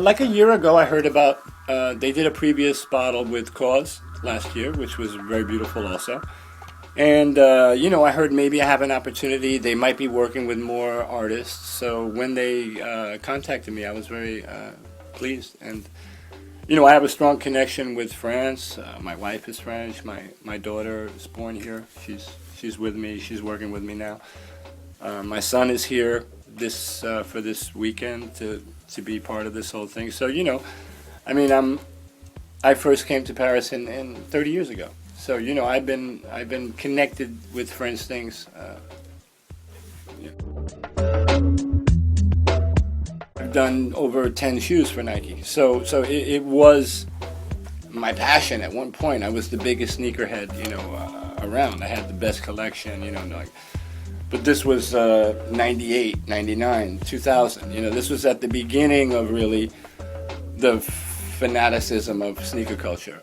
Like a year ago, I heard about, they did a previous bottle with Cause last year, which was very beautiful also. And, I heard maybe I have an opportunity. They might be working with more artists. So when they contacted me, I was very pleased. And, I have a strong connection with France. My wife is French. My daughter is born here. She's with me. She's working with me now. My son is here for this weekend to be part of this whole thing. So, I first came to Paris in 30 years ago. So, I've been connected with French things. I've done over 10 shoes for Nike. So it was my passion at one point. I was the biggest sneakerhead, around. I had the best collection, but this was 98, 99, 2000. This was at the beginning of really the fanaticism of sneaker culture.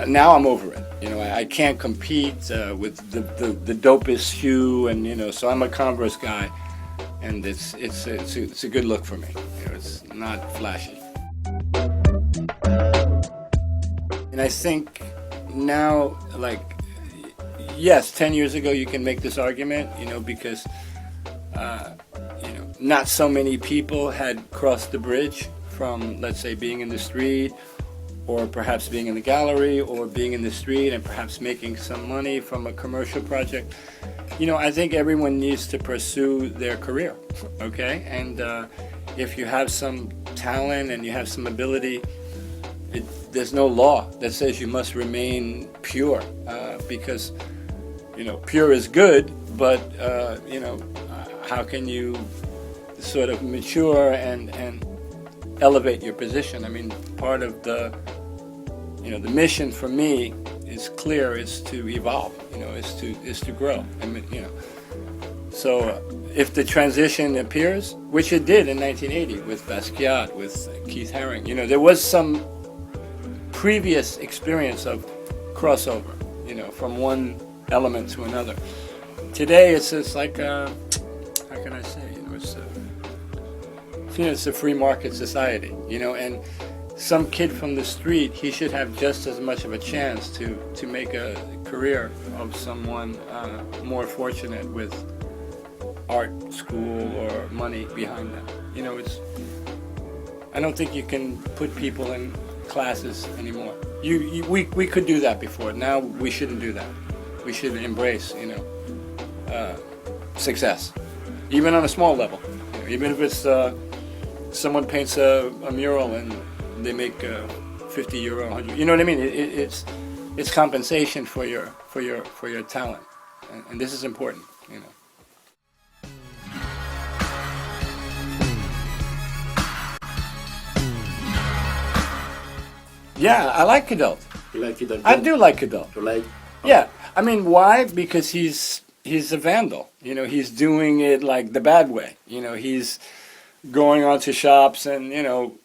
Now I'm over it. I can't compete with the dopest shoe, and so I'm a Converse guy, and it's a good look for me. It's not flashy. And I think now, yes, 10 years ago you can make this argument, because not so many people had crossed the bridge from, let's say, being in the street, or perhaps being in the gallery, or being in the street and perhaps making some money from a commercial project. I think everyone needs to pursue their career, okay? And if you have some talent and you have some ability, there's no law that says you must remain pure, because pure is good, but how can you sort of mature and elevate your position? Part of the mission for me is clear: is to evolve. Is to grow. So if the transition appears, which it did in 1980 with Basquiat, with Keith Haring, there was some previous experience of crossover, from one element to another. Today it's just like, how can I say, it's a free market society, and some kid from the street, he should have just as much of a chance to make a career of someone more fortunate with art school or money behind them. I don't think you can put people in classes anymore. We could do that before. Now we shouldn't do that. We should embrace, success, even on a small level. Even if it's someone paints a mural and they make €50, 100. You know what I mean? It's compensation for your talent, and this is important. Yeah, I like KIDULT. You like KIDULT? I do like KIDULT. You like? Yeah, why? Because he's a vandal. He's doing it like the bad way. He's going onto shops and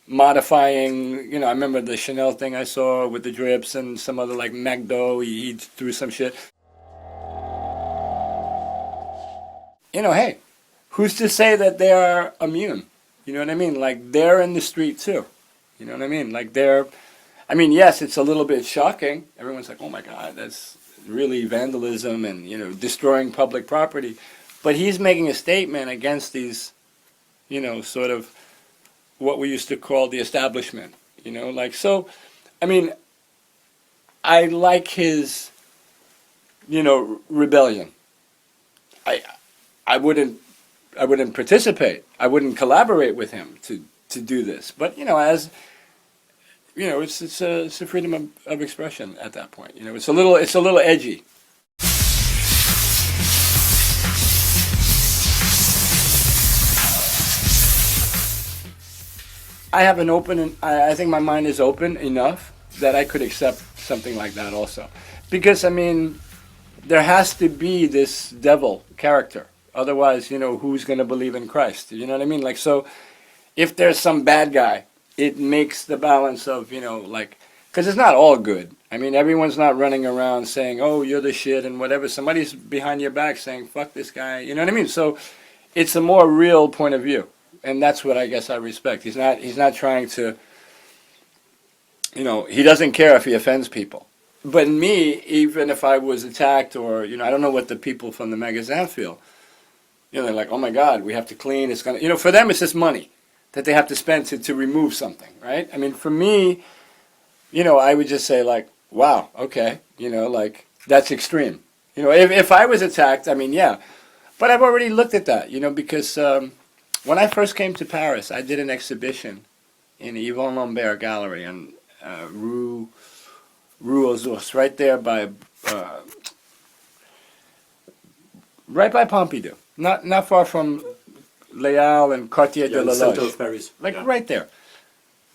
modifying. I remember the Chanel thing I saw with the drips and some other like McDo. He threw some shit. Hey, who's to say that they are immune? You know what I mean? Like, they're in the street too. You know what I mean? Like, yes, it's a little bit shocking. Everyone's like, oh my God, that's really vandalism and, destroying public property. But he's making a statement against these, sort of what we used to call the establishment, I like his, rebellion. I wouldn't participate. I wouldn't collaborate with him to do this. But, as it's a freedom of expression at that point. It's a little edgy. I have an open, I think my mind is open enough that I could accept something like that also. Because, I mean, there has to be this devil character. Otherwise, you know, who's going to believe in Christ? You know what I mean? Like, so if there's some bad guy, it makes the balance of, you know, like, because it's not all good. I mean, everyone's not running around saying, oh, you're the shit and whatever. Somebody's behind your back saying, fuck this guy. You know what I mean? So it's a more real point of view. And that's what I guess I respect. He's not trying to, you know, he doesn't care if he offends people. But me, even if I was attacked or, you know, I don't know what the people from the magazine feel. You know, they're like, oh my God, we have to clean. It's going to, you know, for them it's just money that they have to spend to remove something, right? I mean, for me, you know, I would just say like, wow, okay, you know, like, that's extreme. You know, if I was attacked, I mean, yeah. But I've already looked at that, you know, because when I first came to Paris, I did an exhibition in Yvon Lambert Gallery on Rue aux Ours, right there by, right by Pompidou. Not far from Les Halles and Quartier de la center Loge. of Paris. Like right there.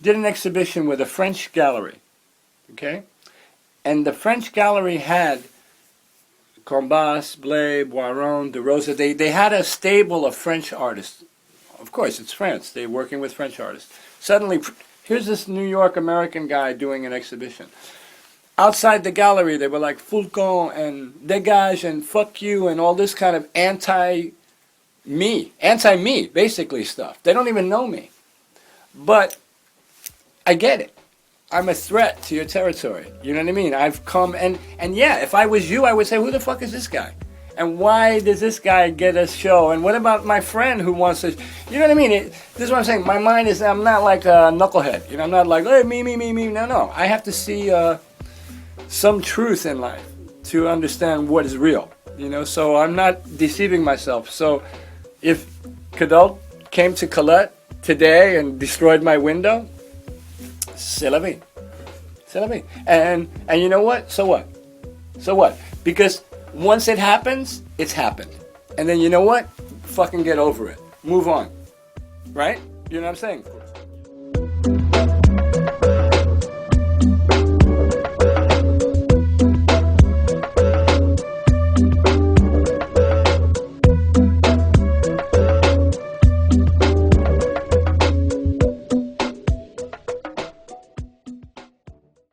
Did an exhibition with a French gallery. Okay? And the French gallery had Combas, Blay, Boiron, De Rosa. They had a stable of French artists. Of course, it's France. They're working with French artists. Suddenly, here's this New York American guy doing an exhibition. Outside the gallery, they were like Fulcon and Dégage and fuck you and all this kind of anti-me, basically stuff. They don't even know me. But I get it. I'm a threat to your territory. You know what I mean? I've come and yeah, if I was you, I would say, who the fuck is this guy? And why does this guy get a show? And what about my friend who wants to, you know what I mean? This is what I'm saying. My mind is, I'm not like a knucklehead. You know, I'm not like, hey, me. No. I have to see some truth in life to understand what is real. You know, so I'm not deceiving myself. So if KIDULT came to Colette today and destroyed my window, c'est la vie. C'est la vie. And you know what? So what? So what? Because once it happens, it's happened. And then you know what? Fucking get over it. Move on. Right? You know what I'm saying?